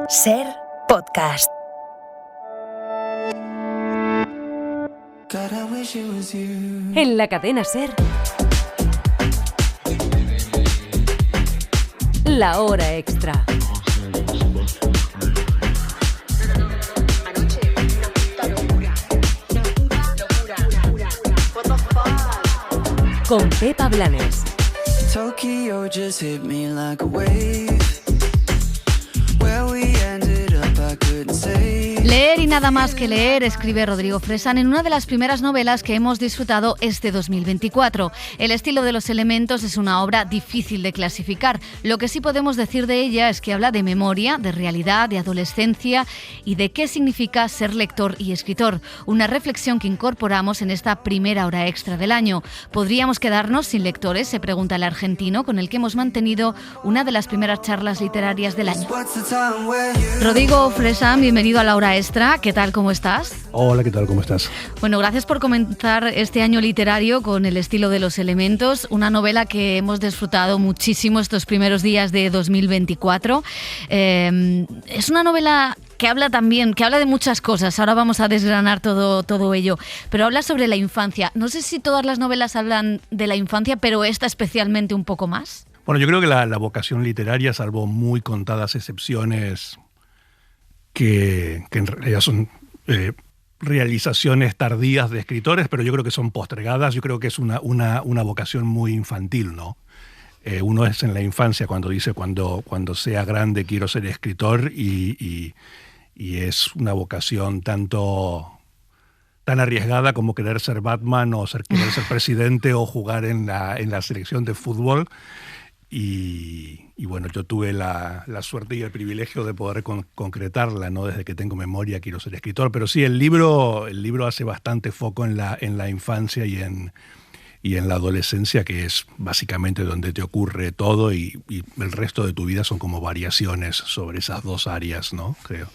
Ser podcast. En la cadena Ser, la hora extra. Con Pepa Blanes. Tokyo just hit me like a wave. Where we ended up, I couldn't say. Leer y nada más que leer, escribe Rodrigo Fresán en una de las primeras novelas que hemos disfrutado este 2024. El estilo de los elementos es una obra difícil de clasificar. Lo que sí podemos decir de ella es que habla de memoria, de realidad, de adolescencia y de qué significa ser lector y escritor. Una reflexión que incorporamos en esta primera hora extra del año. ¿Podríamos quedarnos sin lectores?, se pregunta el argentino, con el que hemos mantenido una de las primeras charlas literarias del año. Rodrigo Fresán, bienvenido a la hora extra. ¿Qué tal? ¿Cómo estás? Hola, ¿qué tal? ¿Cómo estás? Bueno, gracias por comenzar este año literario con El estilo de los elementos, una novela que hemos disfrutado muchísimo estos primeros días de 2024. Es una novela que habla de muchas cosas. Ahora vamos a desgranar todo ello, pero habla sobre la infancia. No sé si todas las novelas hablan de la infancia, pero esta especialmente un poco más. Bueno, yo creo que la vocación literaria, salvo muy contadas excepciones que en realidad son realizaciones tardías de escritores, pero yo creo que son postergadas. Yo creo que es una vocación muy infantil, ¿no? Uno es en la infancia cuando dice cuando sea grande quiero ser escritor y es una vocación tan arriesgada como querer ser Batman o querer ser presidente o jugar en la selección de fútbol. Y bueno, yo tuve la suerte y el privilegio de poder concretarla, ¿no? Desde que tengo memoria quiero ser escritor. Pero sí, el libro hace bastante foco en la infancia y en la adolescencia, que es básicamente donde te ocurre todo, y el resto de tu vida son como variaciones sobre esas dos áreas, ¿no? Creo.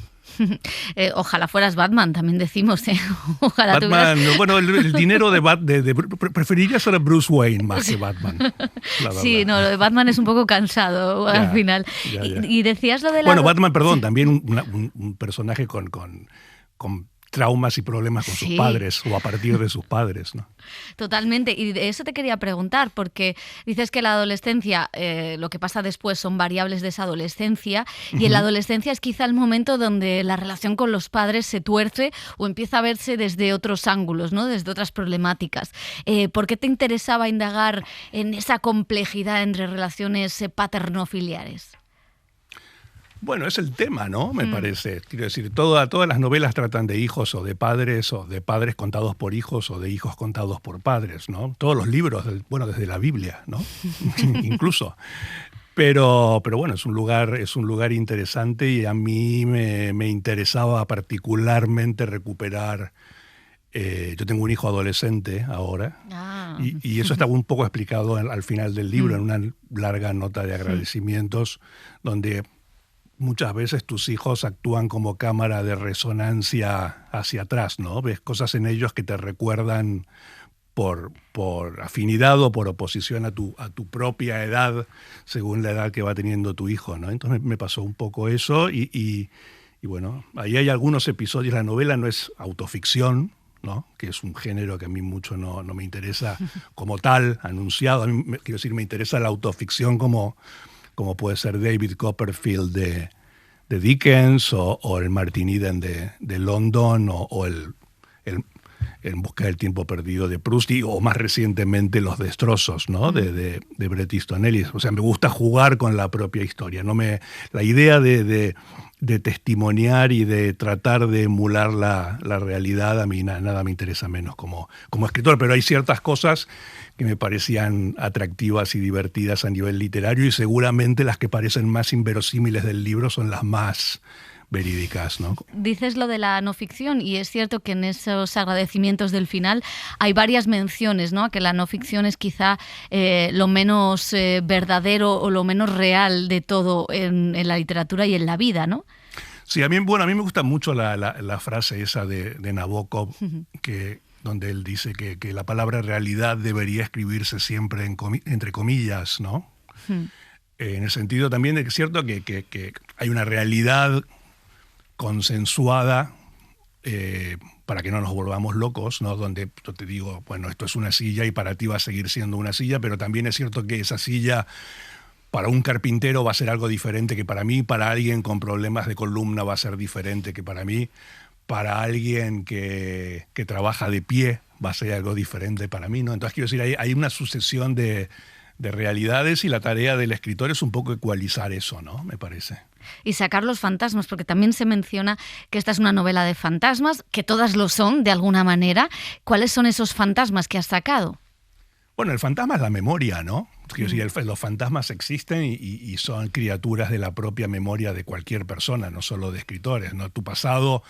Ojalá fueras Batman, también decimos, ¿eh? Ojalá Batman, tuvieras... bueno, el dinero preferiría ser Bruce Wayne más que Batman. Sí, no, lo de Batman es un poco cansado al final. Ya. Y decías lo de la... Bueno, Batman, perdón, también un personaje con traumas y problemas con sus padres o a partir de sus padres, ¿no? Totalmente, y de eso te quería preguntar, porque dices que la adolescencia, lo que pasa después son variables de esa adolescencia, y en la adolescencia es quizá el momento donde la relación con los padres se tuerce o empieza a verse desde otros ángulos, ¿no? Desde otras problemáticas. ¿Por qué te interesaba indagar en esa complejidad entre relaciones paterno-filiares? Bueno, es el tema, ¿no? Me parece. Quiero decir, todas las novelas tratan de hijos o de padres contados por hijos o de hijos contados por padres, ¿no? Todos los libros, desde la Biblia, ¿no? Incluso. Pero bueno, es un lugar interesante, y a mí me interesaba particularmente recuperar. Yo tengo un hijo adolescente ahora, y eso está un poco explicado al final del libro, en una larga nota de agradecimientos, donde muchas veces tus hijos actúan como cámara de resonancia hacia atrás, ¿no? Ves cosas en ellos que te recuerdan por afinidad o por oposición a tu propia edad, según la edad que va teniendo tu hijo, ¿no? Entonces me pasó un poco eso, y bueno, ahí hay algunos episodios. La novela no es autoficción, ¿no? Que es un género que a mí mucho no me interesa como tal, anunciado. A mí, quiero decir, me interesa la autoficción como puede ser David Copperfield de Dickens, o el Martin Eden de London, o el En busca del tiempo perdido de Proust, o más recientemente Los destrozos, ¿no? de Bret Easton Ellis. O sea, me gusta jugar con la propia historia. La idea de testimoniar y de tratar de emular la realidad, a mí nada me interesa menos como escritor, pero hay ciertas cosas que me parecían atractivas y divertidas a nivel literario, y seguramente las que parecen más inverosímiles del libro son las más verídicas, ¿no? Dices lo de la no ficción, y es cierto que en esos agradecimientos del final hay varias menciones, ¿no? Que la no ficción es quizá lo menos verdadero o lo menos real de todo en la literatura y en la vida, ¿no? Sí, a mí me gusta mucho la frase esa de Nabokov, donde él dice que la palabra realidad debería escribirse siempre entre comillas, ¿no? En el sentido también de que es cierto que hay una realidad consensuada, para que no nos volvamos locos, ¿no? Donde yo te digo, bueno, esto es una silla y para ti va a seguir siendo una silla, pero también es cierto que esa silla para un carpintero va a ser algo diferente que para mí, para alguien con problemas de columna va a ser diferente que para mí, para alguien que trabaja de pie va a ser algo diferente para mí, ¿no? Entonces quiero decir, hay una sucesión de realidades y la tarea del escritor es un poco ecualizar eso, ¿no? Me parece. Y sacar los fantasmas, porque también se menciona que esta es una novela de fantasmas, que todas lo son de alguna manera. ¿Cuáles son esos fantasmas que has sacado? Bueno, el fantasma es la memoria, ¿no? Quiero decir, los fantasmas existen y son criaturas de la propia memoria de cualquier persona, no solo de escritores, ¿no? Tu pasado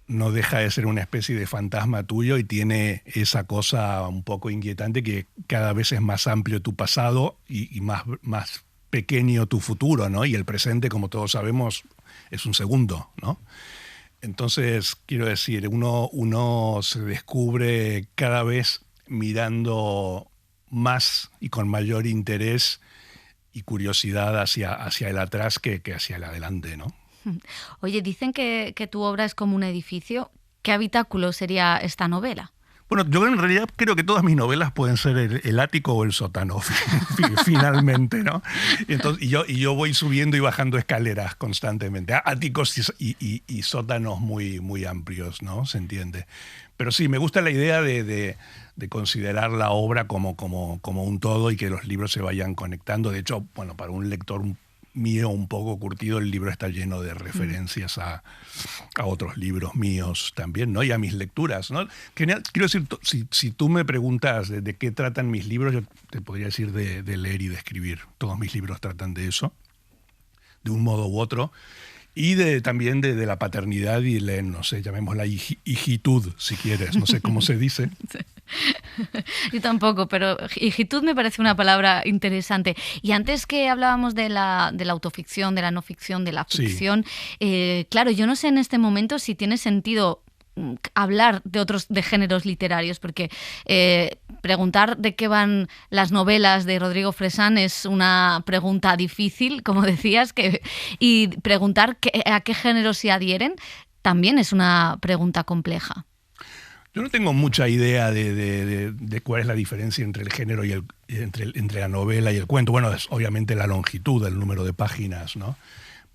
no deja de ser una especie de fantasma tuyo y tiene esa cosa un poco inquietante que cada vez es más amplio tu pasado y más pequeño tu futuro, ¿no? Y el presente, como todos sabemos, es un segundo, ¿no? Entonces, quiero decir, uno se descubre cada vez mirando más y con mayor interés y curiosidad hacia el atrás que hacia el adelante, ¿no? Oye, dicen que tu obra es como un edificio. ¿Qué habitáculo sería esta novela? Bueno, yo en realidad creo que todas mis novelas pueden ser el ático o el sótano, finalmente, ¿no? Entonces, y yo voy subiendo y bajando escaleras constantemente, áticos y sótanos muy, muy amplios, ¿no? Se entiende. Pero sí, me gusta la idea de considerar la obra como un todo y que los libros se vayan conectando. De hecho, bueno, para un lector mío un poco curtido, el libro está lleno de referencias a otros libros míos también, ¿no? Y a mis lecturas, ¿no? Quiero decir, si tú me preguntas de qué tratan mis libros, yo te podría decir de leer y de escribir. Todos mis libros tratan de eso, de un modo u otro. Y también de la paternidad y no sé, llamémosla hijitud, si quieres, no sé cómo se dice. Yo tampoco, pero hijitud me parece una palabra interesante. Y antes que hablábamos de la autoficción, de la no ficción, de la ficción, sí. Claro, yo no sé en este momento si tiene sentido hablar de géneros literarios, porque preguntar de qué van las novelas de Rodrigo Fresán es una pregunta difícil, como decías, y preguntar a qué géneros se adhieren también es una pregunta compleja. Yo no tengo mucha idea de cuál es la diferencia entre el género y entre la novela y el cuento. Bueno, es obviamente la longitud, el número de páginas, ¿no?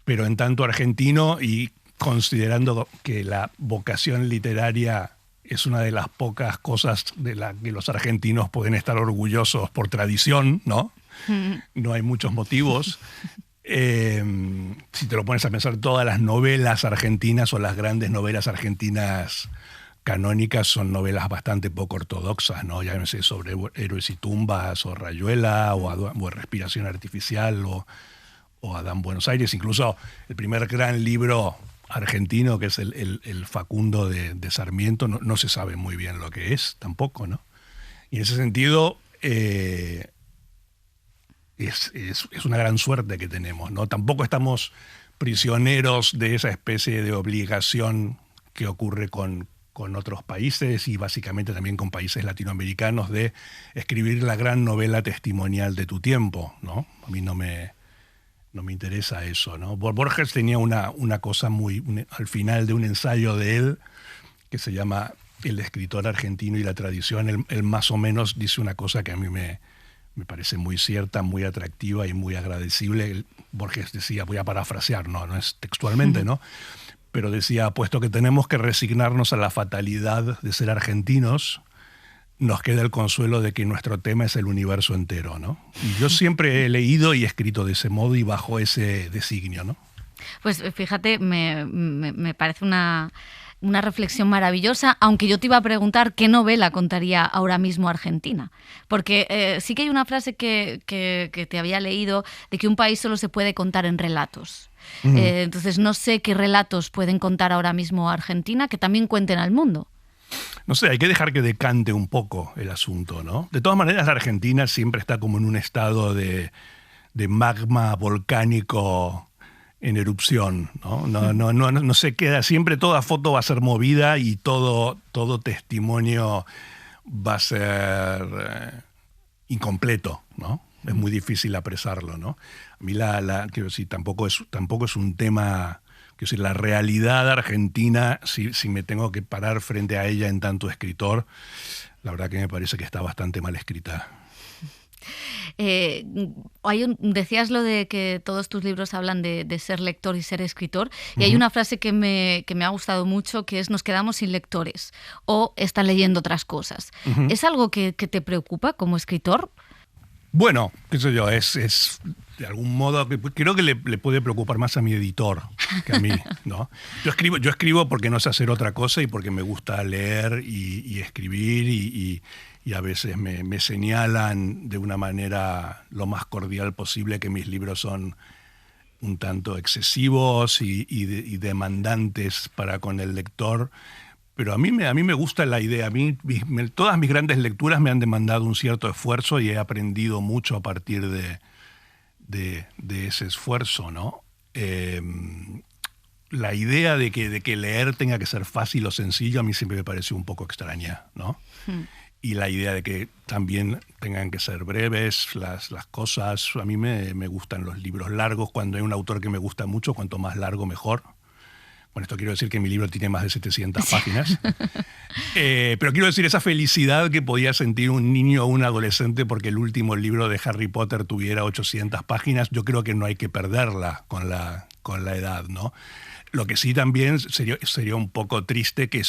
Pero en tanto argentino y considerando que la vocación literaria es una de las pocas cosas de las que los argentinos pueden estar orgullosos por tradición, ¿no? No hay muchos motivos. Si te lo pones a pensar, todas las novelas argentinas o las grandes novelas argentinas canónicas son novelas bastante poco ortodoxas, ¿no? Ya no sé, sobre Héroes y Tumbas, o Rayuela, o Respiración Artificial, o Adán Buenos Aires. Incluso el primer gran libro argentino, que es el Facundo de Sarmiento, no se sabe muy bien lo que es tampoco, ¿no? Y en ese sentido es una gran suerte que tenemos, ¿no? Tampoco estamos prisioneros de esa especie de obligación que ocurre con otros países y básicamente también con países latinoamericanos de escribir la gran novela testimonial de tu tiempo, ¿no? A mí no me interesa eso, ¿no? Borges tenía una cosa al final de un ensayo de él que se llama El escritor argentino y la tradición. Él más o menos dice una cosa que a mí me parece muy cierta, muy atractiva y muy agradecible. Borges decía, voy a parafrasear, no es textualmente, ¿no? Pero decía, puesto que tenemos que resignarnos a la fatalidad de ser argentinos, nos queda el consuelo de que nuestro tema es el universo entero, ¿no? Y yo siempre he leído y escrito de ese modo y bajo ese designio, ¿no? Pues fíjate, me parece una reflexión maravillosa, aunque yo te iba a preguntar qué novela contaría ahora mismo Argentina. Porque sí que hay una frase que te había leído de que un país solo se puede contar en relatos. Entonces no sé qué relatos pueden contar ahora mismo Argentina que también cuenten al mundo. No sé, hay que dejar que decante un poco el asunto, ¿no? De todas maneras, la Argentina siempre está como en un estado de magma volcánico en erupción, ¿no? No se queda, siempre toda foto va a ser movida y todo testimonio va a ser incompleto, ¿no? Es muy difícil apresarlo, ¿no? A mí quiero decir, tampoco es un tema decir, la realidad argentina, si me tengo que parar frente a ella en tanto escritor, la verdad que me parece que está bastante mal escrita. Decías lo de que todos tus libros hablan de ser lector y ser escritor, y hay una frase que me ha gustado mucho, que es: nos quedamos sin lectores o están leyendo otras cosas. ¿Es algo que te preocupa como escritor? Bueno, qué sé yo, es de algún modo, creo que le puede preocupar más a mi editor que a mí, ¿no? Yo escribo porque no sé hacer otra cosa y porque me gusta leer y escribir y a veces me señalan de una manera lo más cordial posible que mis libros son un tanto excesivos y demandantes para con el lector. Pero a mí me gusta la idea. Todas mis grandes lecturas me han demandado un cierto esfuerzo y he aprendido mucho a partir de ese esfuerzo, ¿no? La idea de que leer tenga que ser fácil o sencillo a mí siempre me pareció un poco extraña, ¿no? Y la idea de que también tengan que ser breves las cosas. A mí me gustan los libros largos. Cuando hay un autor que me gusta mucho, cuanto más largo mejor. Bueno, esto quiero decir que mi libro tiene más de 700 páginas. Pero quiero decir esa felicidad que podía sentir un niño o un adolescente porque el último libro de Harry Potter tuviera 800 páginas. Yo creo que no hay que perderla con la edad, ¿no? Lo que sí también sería un poco triste que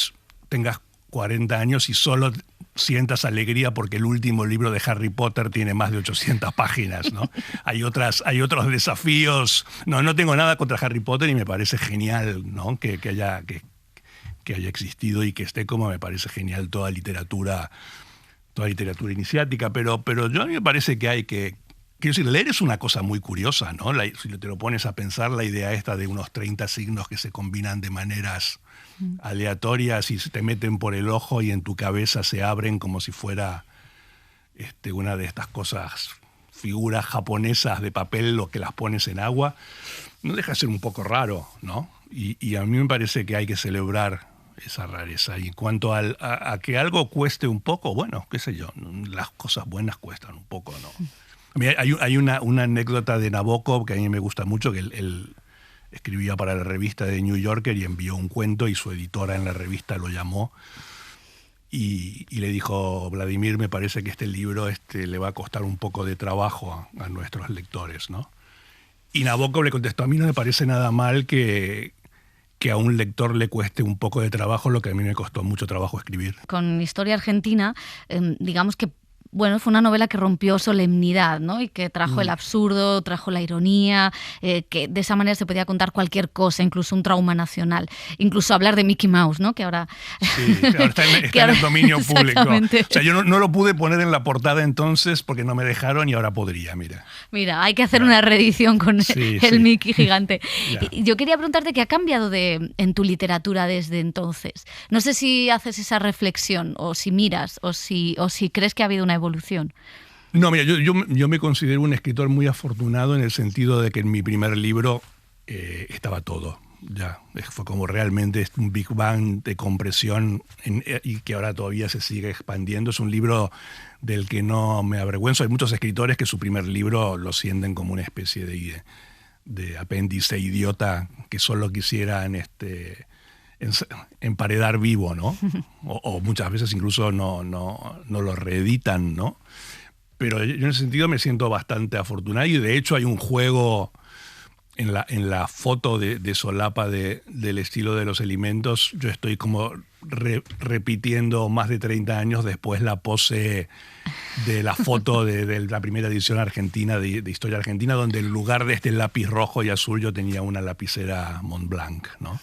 tengas 40 años y solo sientas alegría porque el último libro de Harry Potter tiene más de 800 páginas, ¿no? Hay otros desafíos. No tengo nada contra Harry Potter y me parece genial, ¿no? que haya existido y que esté, como me parece genial toda literatura iniciática, pero yo a mí me parece que hay que... Quiero decir, leer es una cosa muy curiosa, ¿no? Si te lo pones a pensar, la idea esta de unos 30 signos que se combinan de maneras aleatorias y se te meten por el ojo y en tu cabeza se abren como si fuera una de estas cosas, figuras japonesas de papel, lo que las pones en agua, no deja de ser un poco raro, ¿no? Y a mí me parece que hay que celebrar esa rareza. Y en cuanto a que algo cueste un poco, bueno, qué sé yo, las cosas buenas cuestan un poco, ¿no? Hay una anécdota de Nabokov que a mí me gusta mucho, que él escribía para la revista de New Yorker y envió un cuento y su editora en la revista lo llamó y le dijo: Vladimir, me parece que este libro le va a costar un poco de trabajo a nuestros lectores, ¿no? Y Nabokov le contestó: a mí no me parece nada mal que a un lector le cueste un poco de trabajo lo que a mí me costó mucho trabajo escribir. Con Historia Argentina, digamos que fue una novela que rompió solemnidad, ¿no? Y que trajo el absurdo, trajo la ironía, que de esa manera se podía contar cualquier cosa, incluso un trauma nacional, incluso hablar de Mickey Mouse, ¿no? Que ahora... Sí, está en el dominio público. O sea, yo no lo pude poner en la portada entonces porque no me dejaron y ahora podría, mira. Mira, hay que hacer una reedición con el Mickey gigante. Yo quería preguntarte qué ha cambiado en tu literatura desde entonces. No sé si haces esa reflexión o si miras o si crees que ha habido una evolución. No, mira, yo me considero un escritor muy afortunado en el sentido de que en mi primer libro estaba todo. Ya, fue como realmente un Big Bang de compresión y que ahora todavía se sigue expandiendo. Es un libro del que no me avergüenzo. Hay muchos escritores que su primer libro lo sienten como una especie de apéndice idiota que solo quisieran emparedar vivo, ¿no? O muchas veces incluso no lo reeditan, ¿no? Pero yo en ese sentido me siento bastante afortunado y de hecho hay un juego en la foto de solapa del estilo de los alimentos. Yo estoy como repitiendo más de 30 años después la pose de la foto de la primera edición argentina de Historia Argentina, donde en lugar de este lápiz rojo y azul yo tenía una lapicera Montblanc, ¿no?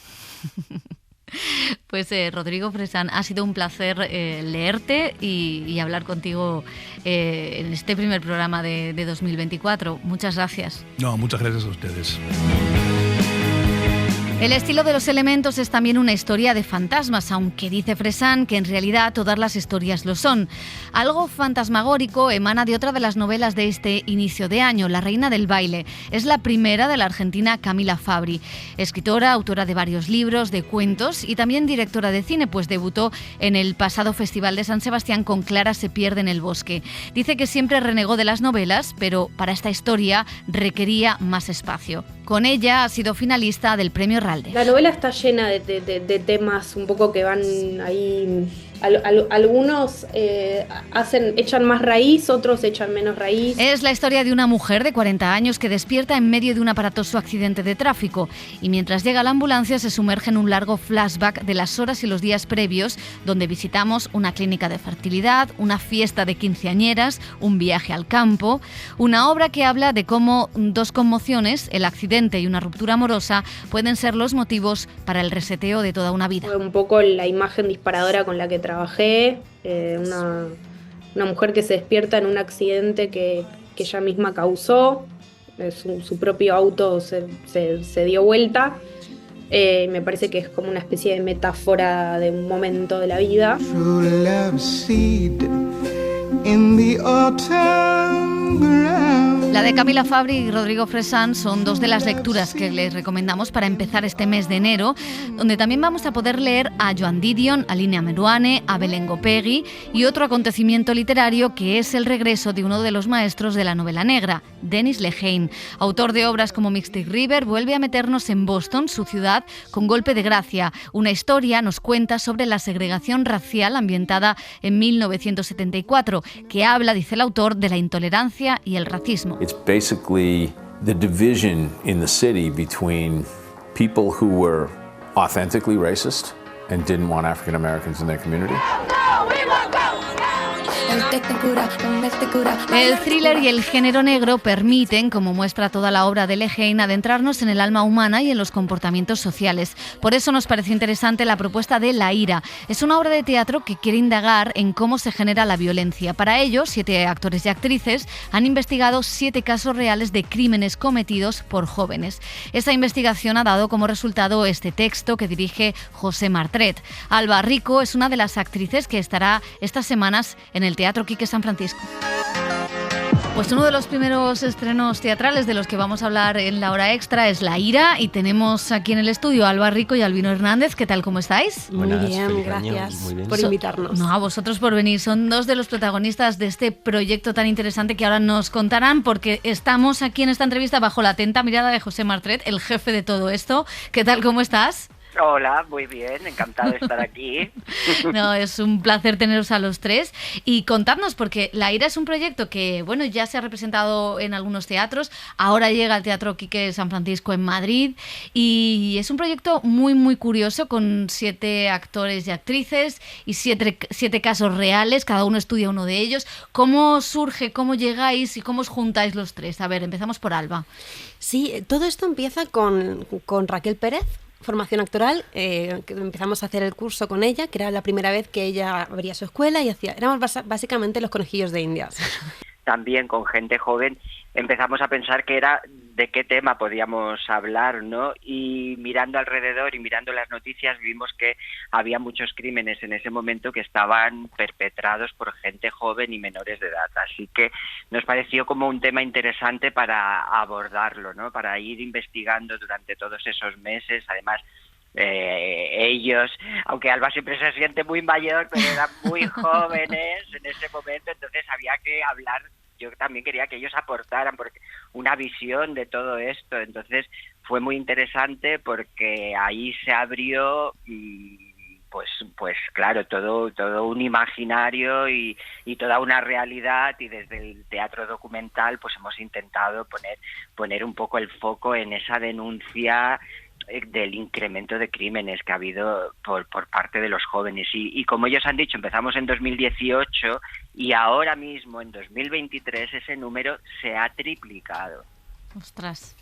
Pues Rodrigo Fresán, ha sido un placer leerte y hablar contigo en este primer programa de 2024. Muchas gracias. No, muchas gracias a ustedes. El estilo de los elementos es también una historia de fantasmas, aunque dice Fresán que en realidad todas las historias lo son. Algo fantasmagórico emana de otra de las novelas de este inicio de año, La reina del baile. Es la primera de la argentina Camila Fabri, escritora, autora de varios libros, de cuentos y también directora de cine, pues debutó en el pasado Festival de San Sebastián con Clara se pierde en el bosque. Dice que siempre renegó de las novelas, pero para esta historia requería más espacio. Con ella ha sido finalista del Premio Ralde. La novela está llena de temas un poco que van ahí. Algunos echan más raíz, otros echan menos raíz. Es la historia de una mujer de 40 años que despierta en medio de un aparatoso accidente de tráfico y mientras llega la ambulancia se sumerge en un largo flashback de las horas y los días previos donde visitamos una clínica de fertilidad, una fiesta de quinceañeras, un viaje al campo, una obra que habla de cómo dos conmociones, el accidente y una ruptura amorosa, pueden ser los motivos para el reseteo de toda una vida. Fue un poco la imagen disparadora con la que trabajé, una mujer que se despierta en un accidente que ella misma causó, su propio auto se dio vuelta. Me parece que es como una especie de metáfora de un momento de la vida. La de Camila Fabri y Rodrigo Fresán son dos de las lecturas que les recomendamos para empezar este mes de enero, donde también vamos a poder leer a Joan Didion, a Lina Meruane, a Belén Gopegui y otro acontecimiento literario que es el regreso de uno de los maestros de la novela negra, Dennis Lehane. Autor de obras como Mystic River, vuelve a meternos en Boston, su ciudad, con Golpe de Gracia. Una historia nos cuenta sobre la segregación racial ambientada en 1974, que habla, dice el autor, de la intolerancia y el racismo. It's basically the division in the city between people who were authentically racist and didn't want African Americans in their community. El thriller y el género negro permiten, como muestra toda la obra de Lehane, adentrarnos en el alma humana y en los comportamientos sociales. Por eso nos pareció interesante la propuesta de La ira. Es una obra de teatro que quiere indagar en cómo se genera la violencia. Para ello, 7 actores y actrices han investigado 7 casos reales de crímenes cometidos por jóvenes. Esa investigación ha dado como resultado este texto que dirige José Martret. Alba Rico es una de las actrices que estará estas semanas en el Teatro Quique San Francisco. Pues uno de los primeros estrenos teatrales de los que vamos a hablar en la hora extra es La ira y tenemos aquí en el estudio a Alba Rico y a Albino Hernández. ¿Qué tal? ¿Cómo estáis? Muy bien, gracias por invitarnos. No, a vosotros por venir. Son dos de los protagonistas de este proyecto tan interesante que ahora nos contarán porque estamos aquí en esta entrevista bajo la atenta mirada de José Martret, el jefe de todo esto. ¿Qué tal? ¿Cómo estás? Hola, muy bien, encantado de estar aquí. No, es un placer teneros a los tres y contadnos, porque La ira es un proyecto que, bueno, ya se ha representado en algunos teatros, ahora llega al Teatro Quique San Francisco en Madrid y es un proyecto muy, muy curioso con 7 actores y actrices y 7 casos reales, cada uno estudia uno de ellos. ¿Cómo surge, cómo llegáis y cómo os juntáis los tres? A ver, empezamos por Alba. Sí, todo esto empieza con Raquel Pérez, formación actoral, que empezamos a hacer el curso con ella, que era la primera vez que ella abría su escuela y éramos básicamente los conejillos de Indias. También con gente joven empezamos a pensar que era de qué tema podíamos hablar, ¿no? Y mirando alrededor y mirando las noticias vimos que había muchos crímenes en ese momento que estaban perpetrados por gente joven y menores de edad. Así que nos pareció como un tema interesante para abordarlo, ¿no? Para ir investigando durante todos esos meses. Además, ellos, aunque Alba siempre se siente muy mayor, pero eran muy jóvenes en ese momento, entonces había que hablar. Yo también quería que ellos aportaran una visión de todo esto, entonces fue muy interesante porque ahí se abrió pues claro, todo un imaginario y toda una realidad, y desde el teatro documental pues hemos intentado poner un poco el foco en esa denuncia del incremento de crímenes que ha habido por parte de los jóvenes y como ellos han dicho, empezamos en 2018 y ahora mismo en 2023 ese número se ha triplicado. Ostras.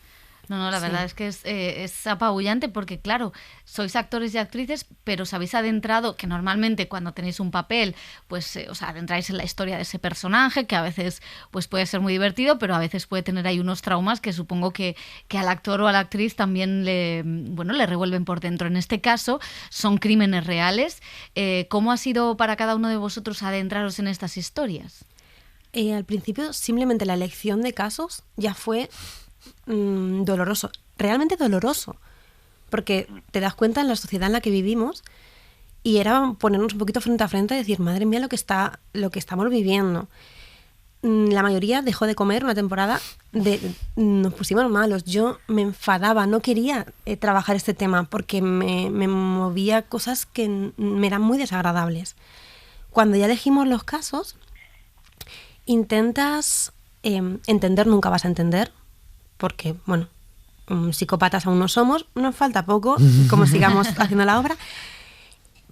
No, la verdad es que es apabullante porque, claro, sois actores y actrices, pero os habéis adentrado, que normalmente cuando tenéis un papel, pues os adentráis en la historia de ese personaje, que a veces pues puede ser muy divertido, pero a veces puede tener ahí unos traumas que supongo que al actor o a la actriz también le revuelven por dentro. En este caso, son crímenes reales. ¿Cómo ha sido para cada uno de vosotros adentraros en estas historias? Al principio, simplemente la elección de casos ya fue doloroso, realmente doloroso, porque te das cuenta en la sociedad en la que vivimos y era ponernos un poquito frente a frente y decir, madre mía, lo que estamos viviendo. la mayoría dejó de comer una temporada, nos pusimos malos. Yo me enfadaba, no quería trabajar este tema porque me movía cosas que me eran muy desagradables. Cuando ya elegimos los casos, intentas entender, nunca vas a entender, porque, bueno, psicópatas aún no somos, nos falta poco, como sigamos haciendo la obra,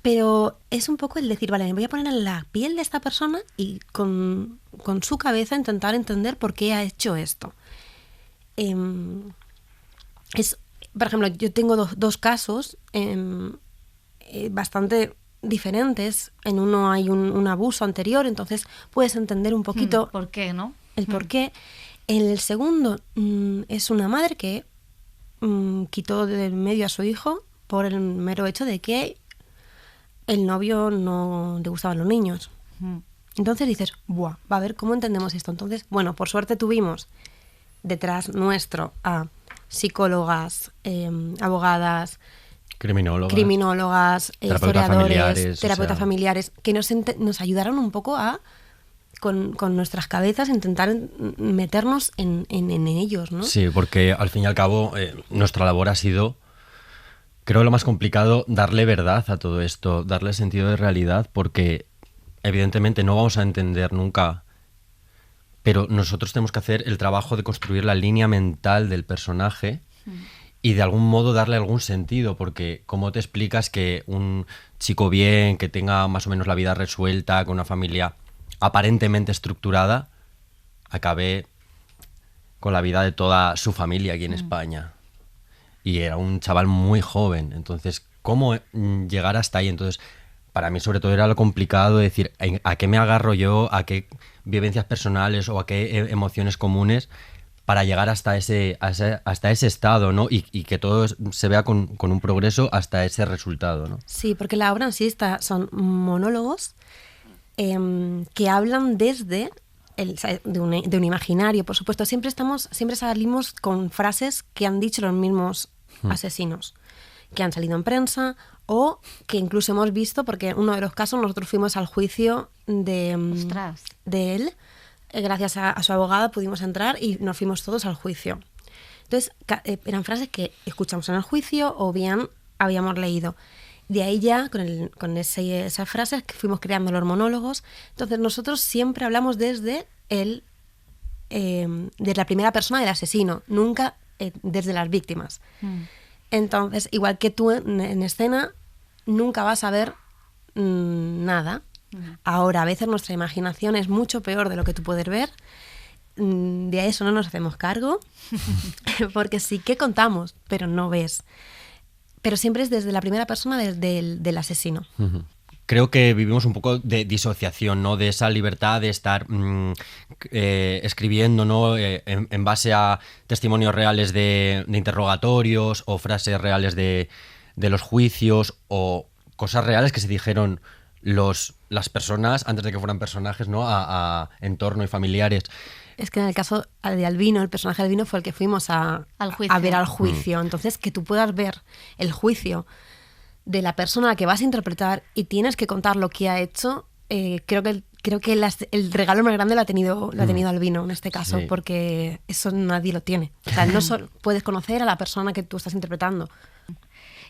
pero es un poco el decir, vale, me voy a poner en la piel de esta persona y con su cabeza intentar entender por qué ha hecho esto. Por ejemplo, yo tengo dos casos bastante diferentes. En uno hay un abuso anterior, entonces puedes entender un poquito ¿por qué, no? El por qué. En el segundo es una madre que quitó del medio a su hijo por el mero hecho de que el novio no le gustaban los niños. Entonces dices, buah, va a ver cómo entendemos esto. Entonces, bueno, por suerte tuvimos detrás nuestro a psicólogas, abogadas, criminólogas, historiadores, terapeutas familiares, que nos ayudaron un poco a, con nuestras cabezas, intentar meternos en ellos, ¿no? Sí, porque al fin y al cabo nuestra labor ha sido, creo, lo más complicado, darle verdad a todo esto, darle sentido de realidad, porque evidentemente no vamos a entender nunca, pero nosotros tenemos que hacer el trabajo de construir la línea mental del personaje y de algún modo darle algún sentido, porque ¿cómo te explicas que un chico bien, que tenga más o menos la vida resuelta, con una familia aparentemente estructurada, acabe con la vida de toda su familia aquí en España? Y era un chaval muy joven, entonces, ¿cómo llegar hasta ahí? Entonces, para mí sobre todo era lo complicado de decir, ¿a qué me agarro yo? ¿A qué vivencias personales o a qué emociones comunes para llegar hasta ese estado, ¿no? Y que todo se vea con un progreso hasta ese resultado, ¿no? Sí, porque la obra en sí son monólogos que hablan desde de un imaginario, por supuesto. Siempre salimos con frases que han dicho los mismos asesinos, que han salido en prensa o que incluso hemos visto, porque en uno de los casos nosotros fuimos al juicio de él. Gracias a su abogada pudimos entrar y nos fuimos todos al juicio. Entonces, eran frases que escuchamos en el juicio o bien habíamos leído. De ahí ya, con esas frases, que fuimos creando los monólogos. Entonces, nosotros siempre hablamos desde la primera persona del asesino, nunca desde las víctimas. Entonces, igual que tú en escena, nunca vas a ver nada. Ahora, a veces nuestra imaginación es mucho peor de lo que tú puedes ver. De eso no nos hacemos cargo, porque sí que contamos, pero no ves. Pero siempre es desde la primera persona del asesino. Creo que vivimos un poco de disociación, ¿no? De esa libertad de estar escribiendo, ¿no? En base a testimonios reales de interrogatorios o frases reales de los juicios o cosas reales que se dijeron las personas antes de que fueran personajes, ¿no? A entorno y familiares. Es que en el caso de Albino, el personaje de Albino fue el que fuimos a ver al juicio. Entonces, que tú puedas ver el juicio de la persona a la que vas a interpretar y tienes que contar lo que ha hecho, creo que el regalo más grande lo ha tenido Albino en este caso, porque eso nadie lo tiene. O sea, no solo puedes conocer a la persona que tú estás interpretando.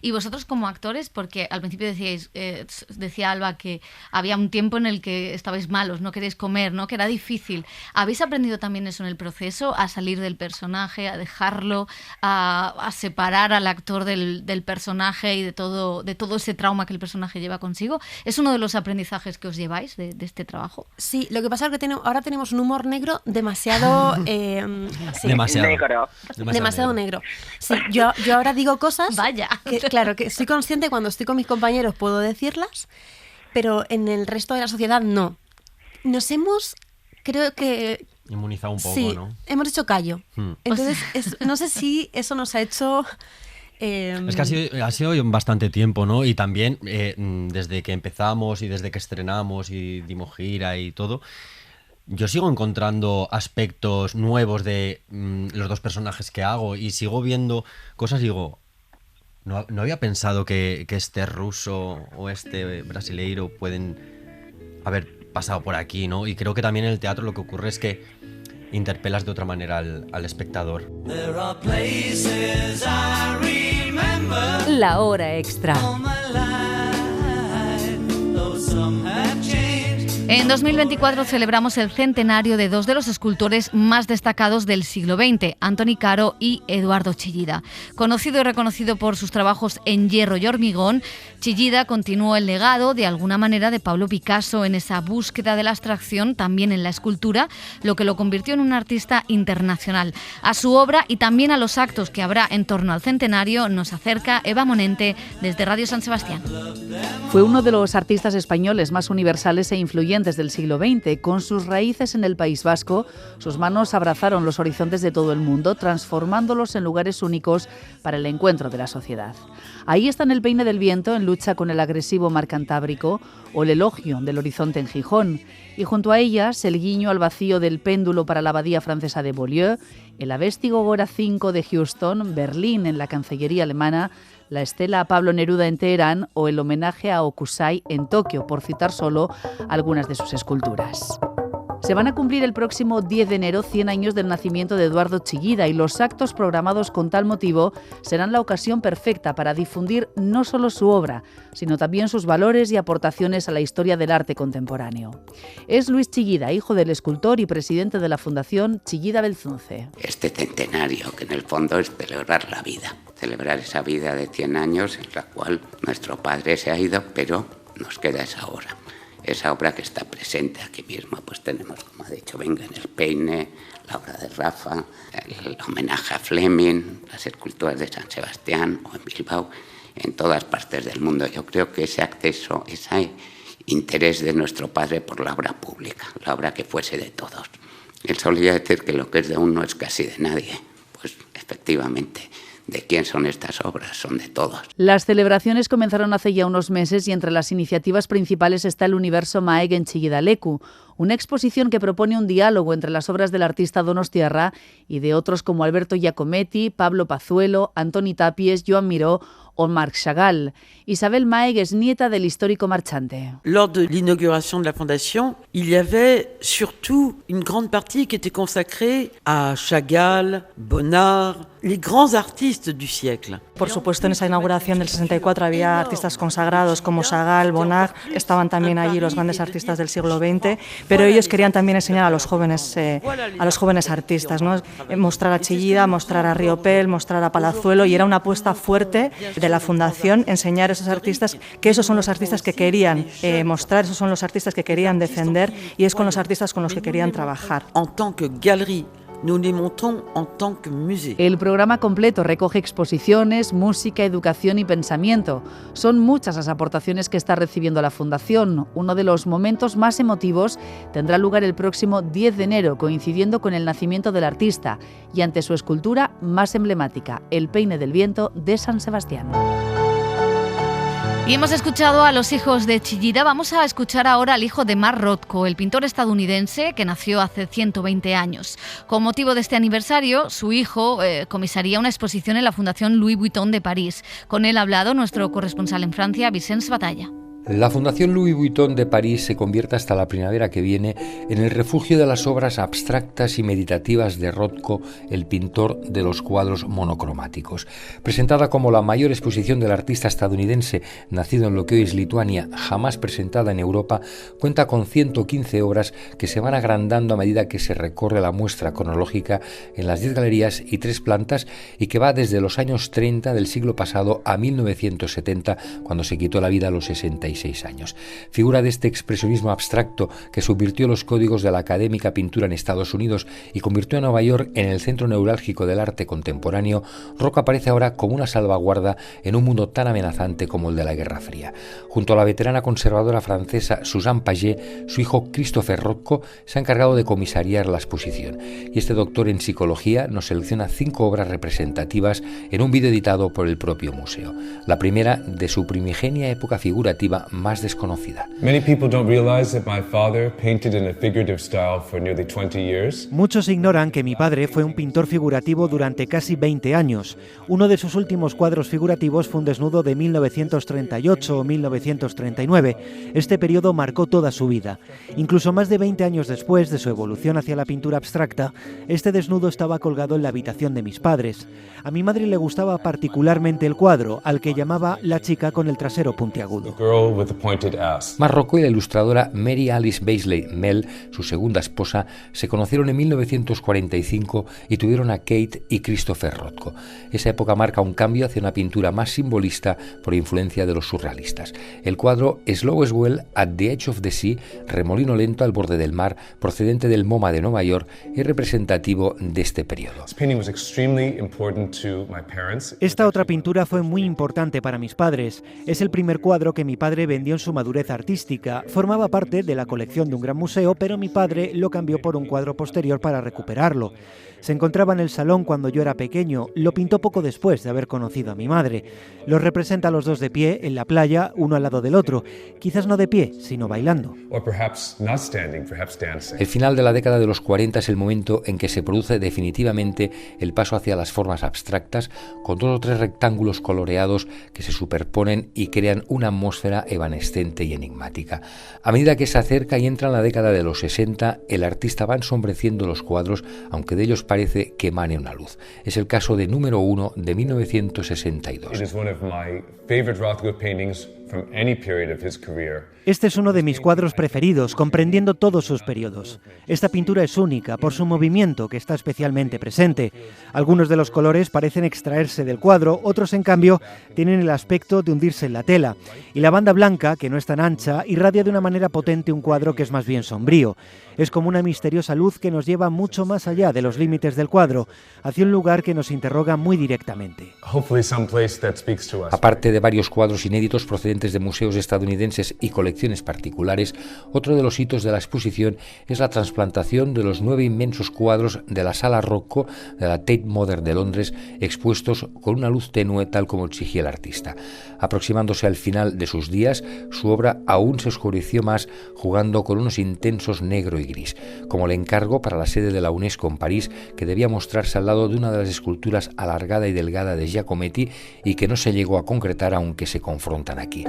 Y vosotros como actores, porque al principio decía Alba que había un tiempo en el que estabais malos, no queréis comer, ¿no? Que era difícil. ¿Habéis aprendido también eso en el proceso? A salir del personaje, a dejarlo, a separar al actor del personaje y de todo ese trauma que el personaje lleva consigo. ¿Es uno de los aprendizajes que os lleváis de este trabajo? Sí, lo que pasa es que ahora tenemos un humor negro demasiado... Demasiado negro. Sí, yo ahora digo cosas... Vaya. Claro, que estoy consciente, cuando estoy con mis compañeros puedo decirlas, pero en el resto de la sociedad no. Nos hemos, creo que... inmunizado un poco, ¿no? Hemos hecho callo. Entonces, no sé si eso nos ha hecho... Es que ha sido bastante tiempo, ¿no? Y también desde que empezamos y desde que estrenamos y dimos gira y todo, yo sigo encontrando aspectos nuevos de los dos personajes que hago y sigo viendo cosas y digo... No había pensado que este ruso o este brasileiro pueden... A ver, pasado por aquí, ¿no? Y creo que también en el teatro lo que ocurre es que interpelas de otra manera al espectador. La hora extra. En 2024 celebramos el centenario de dos de los escultores más destacados del siglo XX, Antoni Caro y Eduardo Chillida. Conocido y reconocido por sus trabajos en hierro y hormigón, Chillida continuó el legado, de alguna manera, de Pablo Picasso en esa búsqueda de la abstracción, también en la escultura, lo que lo convirtió en un artista internacional. A su obra y también a los actos que habrá en torno al centenario nos acerca Eva Monente desde Radio San Sebastián. Fue uno de los artistas españoles más universales e influyentes del siglo XX. Con sus raíces en el País Vasco, sus manos abrazaron los horizontes de todo el mundo, transformándolos en lugares únicos para el encuentro de la sociedad. Ahí están El peine del viento, en lucha con el agresivo mar Cantábrico, o El elogio del horizonte en Gijón. Y junto a ellas, el guiño al vacío del péndulo para la abadía francesa de Beaulieu, el Avestigo Gora 5 de Houston, Berlín en la Cancillería alemana, la estela a Pablo Neruda en Teherán o el homenaje a Hokusai en Tokio, por citar solo algunas de sus esculturas. Se van a cumplir el próximo 10 de enero 100 años del nacimiento de Eduardo Chillida y los actos programados con tal motivo serán la ocasión perfecta para difundir no solo su obra, sino también sus valores y aportaciones a la historia del arte contemporáneo. Es Luis Chillida, hijo del escultor y presidente de la Fundación Chillida Belzunce. Este centenario, que en el fondo es celebrar la vida, celebrar esa vida de 100 años en la cual nuestro padre se ha ido, pero nos queda esa obra que está presente aquí mismo. Pues tenemos, como ha dicho, venga, en El peine, la obra de Rafa, el homenaje a Fleming, las esculturas de San Sebastián o en Bilbao, en todas partes del mundo. Yo creo que ese acceso, ese interés de nuestro padre por la obra pública, la obra que fuese de todos. Él solía decir que lo que es de uno es casi de nadie. Pues efectivamente, ¿de quién son estas obras? Son de todos. Las celebraciones comenzaron hace ya unos meses y entre las iniciativas principales está el Universo Maeg en Chillida Leku, una exposición que propone un diálogo entre las obras del artista donostiarra y de otros como Alberto Giacometti, Pablo Pazuelo, Antoni Tapies, Joan Miró o Marc Chagall. Isabel Maeg es nieta del histórico marchante. Lors de l'inauguration de la Fondation, il y avait surtout une grande partie qui était consacrée à Chagall, Bonnard, les grands artistes du siècle. Por supuesto, en esa inauguración del 64 había artistas consagrados como Chagall, Bonnard, estaban también allí los grandes artistas del siglo XX, pero ellos querían también enseñar a los jóvenes artistas, ¿no? Mostrar a Chillida, mostrar a Riopel, mostrar a Palazuelo, y era una apuesta fuerte de la Fundación enseñar a esos artistas que esos son los artistas que querían mostrar, esos son los artistas que querían defender y es con los artistas con los que querían trabajar. En tant que galerie, nous les montons en tant que musée. El programa completo recoge exposiciones, música, educación y pensamiento. Son muchas las aportaciones que está recibiendo la Fundación. Uno de los momentos más emotivos tendrá lugar el próximo 10 de enero, coincidiendo con el nacimiento del artista y ante su escultura más emblemática, El peine del viento de San Sebastián. Y hemos escuchado a los hijos de Chillida, vamos a escuchar ahora al hijo de Mark Rothko, el pintor estadounidense que nació hace 120 años. Con motivo de este aniversario, su hijo comisaría una exposición en la Fundación Louis Vuitton de París. Con él ha hablado nuestro corresponsal en Francia, Vicens Batalla. La Fundación Louis Vuitton de París se convierte hasta la primavera que viene en el refugio de las obras abstractas y meditativas de Rothko, el pintor de los cuadros monocromáticos. Presentada como la mayor exposición del artista estadounidense nacido en lo que hoy es Lituania, jamás presentada en Europa, cuenta con 115 obras que se van agrandando a medida que se recorre la muestra cronológica en las 10 galerías y 3 plantas y que va desde los años 30 del siglo pasado a 1970, cuando se quitó la vida a los 66 años. Figura de este expresionismo abstracto que subvirtió los códigos de la académica pintura en Estados Unidos y convirtió a Nueva York en el centro neurálgico del arte contemporáneo, Rothko aparece ahora como una salvaguarda en un mundo tan amenazante como el de la Guerra Fría. Junto a la veterana conservadora francesa Suzanne Paget, su hijo Christopher Rothko se ha encargado de comisariar la exposición. Y este doctor en psicología nos selecciona 5 obras representativas en un vídeo editado por el propio museo. La primera de su primigenia época figurativa, pintura más desconocida. Muchos ignoran que mi padre fue un pintor figurativo durante casi 20 años. Uno de sus últimos cuadros figurativos fue un desnudo de 1938 o 1939. Este periodo marcó toda su vida. Incluso más de 20 años después de su evolución hacia la pintura abstracta, este desnudo estaba colgado en la habitación de mis padres. A mi madre le gustaba particularmente el cuadro, al que llamaba La chica con el trasero puntiagudo. Mark y la ilustradora Mary Alice Beasley Mell, su segunda esposa, se conocieron en 1945 y tuvieron a Kate y Christopher Rothko. Esa época marca un cambio hacia una pintura más simbolista por influencia de los surrealistas. El cuadro Slow as Well at the Edge of the Sea, Remolino lento al borde del mar, procedente del MoMA de Nueva York, es representativo de este periodo. Esta otra pintura fue muy importante para mis padres. Es el primer cuadro que mi padre vendió en su madurez artística. Formaba parte de la colección de un gran museo, pero mi padre lo cambió por un cuadro posterior para recuperarlo. Se encontraba en el salón cuando yo era pequeño. Lo pintó poco después de haber conocido a mi madre. Los representa a los dos de pie en la playa, uno al lado del otro. Quizás no de pie, sino bailando. El final de la década de los 40 es el momento en que se produce definitivamente el paso hacia las formas abstractas, con 2 o 3 rectángulos coloreados que se superponen y crean una atmósfera evanescente y enigmática. A medida que se acerca y entra en la década de los 60, el artista va ensombreciendo los cuadros, aunque de ellos parece que emane una luz. Es el caso de Número 1 de 1962. Este es uno de mis cuadros preferidos, comprendiendo todos sus periodos. Esta pintura es única por su movimiento, que está especialmente presente. Algunos de los colores parecen extraerse del cuadro, otros en cambio tienen el aspecto de hundirse en la tela. Y la banda blanca, que no es tan ancha, irradia de una manera potente un cuadro que es más bien sombrío. Es como una misteriosa luz que nos lleva mucho más allá de los límites del cuadro, hacia un lugar que nos interroga muy directamente. Aparte de varios cuadros inéditos procedentes de museos estadounidenses y colecciones particulares, otro de los hitos de la exposición es la trasplantación de los 9 inmensos cuadros de la Sala Rothko de la Tate Modern de Londres, expuestos con una luz tenue tal como exigía el artista. Aproximándose al final de sus días, su obra aún se oscureció más, jugando con unos intensos negro y gris, como el encargo para la sede de la UNESCO en París, que debía mostrarse al lado de una de las esculturas alargada y delgada de Giacometti y que no se llegó a concretar, aunque se confrontan aquí.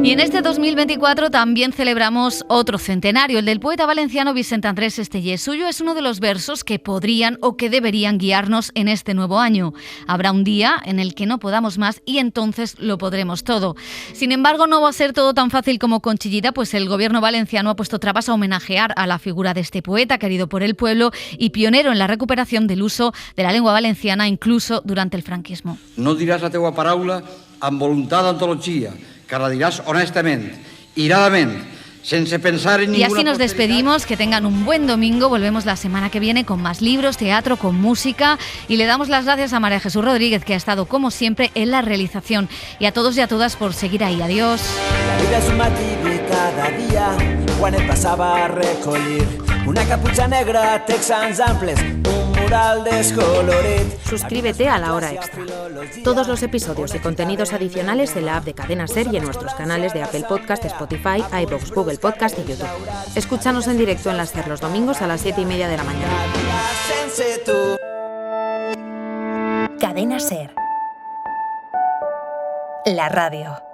Y en este 2024 también celebramos otro centenario, el del poeta valenciano Vicent Andrés Estellés. Suyo es uno de los versos que podrían o que deberían guiarnos en este nuevo año. Habrá un día en el que no podamos más y entonces lo podremos todo. Sin embargo, no va a ser todo tan fácil como con Chillida, pues el gobierno valenciano ha puesto trabas a homenajear a la figura de este poeta querido por el pueblo y pionero en la recuperación del uso de la lengua valenciana incluso durante el franquismo. No diràs la teua paraula amb voluntat d'antologia, que la diràs honestament, iradament, sense pensar en ninguna... Y así nos despedimos, que tengan un buen domingo, volvemos la semana que viene con más libros, teatro, con música y le damos las gracias a María Jesús Rodríguez, que ha estado como siempre en la realización, y a todos y a todas por seguir ahí. Adiós. La vida és un matí de cada dia, quan et passava a recollir una caputxa negra, texans amples, un mural descolorit. Suscríbete a La Hora Extra. Todos los episodios y contenidos adicionales en la app de Cadena SER y en nuestros canales de Apple Podcast, Spotify, iVoox, Google Podcast y YouTube. Escúchanos en directo en la SER los domingos a las 7:30 de la mañana. Cadena SER. La radio.